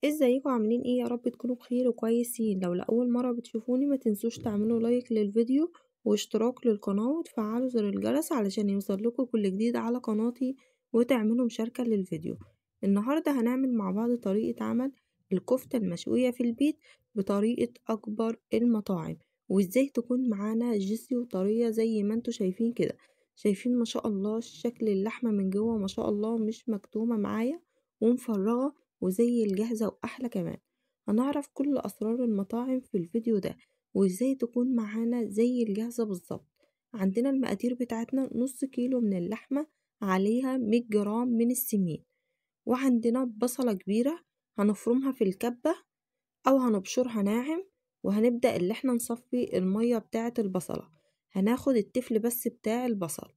ازيكم عاملين ايه؟ يا رب تكونوا بخير وكويسين. لو لأول مرة بتشوفوني ما تنسوش تعملوا لايك للفيديو واشتراك للقناة وتفعلوا زر الجرس علشان يوصل لكم كل جديد على قناتي، وتعملوا مشاركة للفيديو. النهاردة هنعمل مع بعض طريقة عمل الكفتة المشوية في البيت بطريقة أكبر المطاعم، وازاي تكون معانا جوسي وطرية زي ما انتوا شايفين كده. شايفين ما شاء الله شكل اللحمة من جوه ما شاء الله مش مكتومة معايا ومفرغة وزي الجاهزة وأحلى كمان. هنعرف كل أسرار المطاعم في الفيديو ده، وإزاي تكون معانا زي الجاهزة بالظبط. عندنا المقادير بتاعتنا: نص كيلو من اللحمة، عليها 100 جرام من السمين، وعندنا بصلة كبيرة هنفرمها في الكبة أو هنبشرها ناعم، وهنبدأ اللي احنا نصفي المية بتاعة البصلة، هناخد التفل بس بتاع البصل.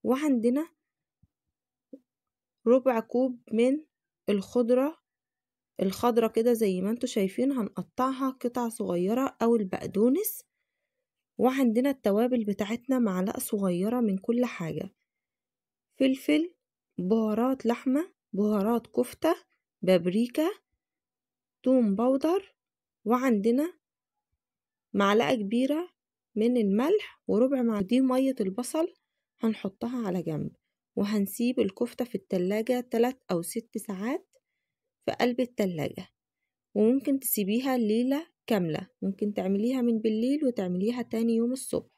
وعندنا ربع كوب من الخضرة كده زي ما انتوا شايفين، هنقطعها قطع صغيرة أو البقدونس. وعندنا التوابل بتاعتنا: معلقة صغيرة من كل حاجة، فلفل، بهارات لحمة، بهارات كفتة، بابريكا، توم باودر، وعندنا معلقة كبيرة من الملح، وربع معلقة دي مية البصل هنحطها على جنب. وهنسيب الكفتة في التلاجة 3 أو 6 ساعات في قلب التلاجة، وممكن تسيبيها ليلة كاملة، ممكن تعمليها من بالليل وتعمليها تاني يوم الصبح.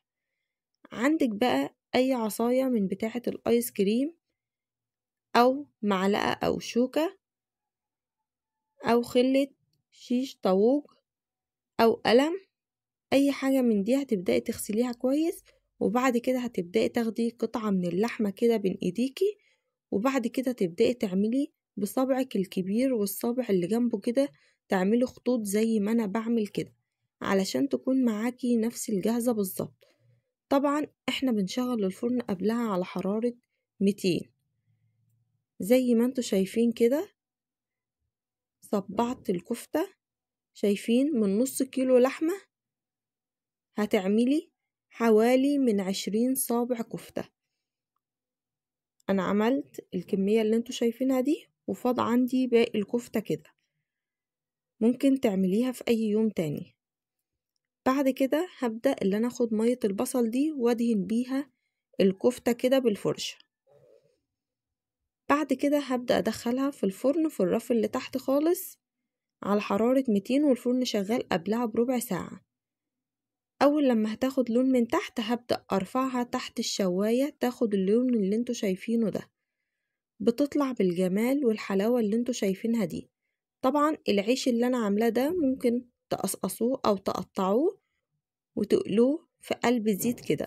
عندك بقى أي عصاية من بتاعة الآيس كريم أو معلقة أو شوكة أو خلة شيش طاووق أو قلم، أي حاجة من دي هتبدأي تغسليها كويس. وبعد كده هتبدأي تاخدي قطعة من اللحمة كده بين ايديكي، وبعد كده تبدأي تعملي بصبعك الكبير والصابع اللي جنبه كده، تعملي خطوط زي ما انا بعمل كده علشان تكون معاكي نفس الجاهزة بالظبط. طبعا احنا بنشغل الفرن قبلها على حرارة 200 زي ما انتوا شايفين كده. صبعت الكفتة، شايفين من نص كيلو لحمة هتعملي حوالي من 20 صابع كفتة. انا عملت الكمية اللي انتوا شايفينها دي وفاض عندي باقي الكفتة كده، ممكن تعمليها في اي يوم تاني. بعد كده هبدأ اللي انا اخد مية البصل دي وادهن بيها الكفتة كده بالفرشة. بعد كده هبدأ ادخلها في الفرن في الرف اللي تحت خالص على حرارة 200، والفرن شغال قبلها بربع ساعة. اول لما هتاخد لون من تحت هبدأ ارفعها تحت الشواية تاخد اللون اللي انتوا شايفينه ده، بتطلع بالجمال والحلاوة اللي انتوا شايفينها دي. طبعا العيش اللي انا عاملاه ده ممكن تقصقصوه او تقطعوه وتقلوه في قلب زيت كده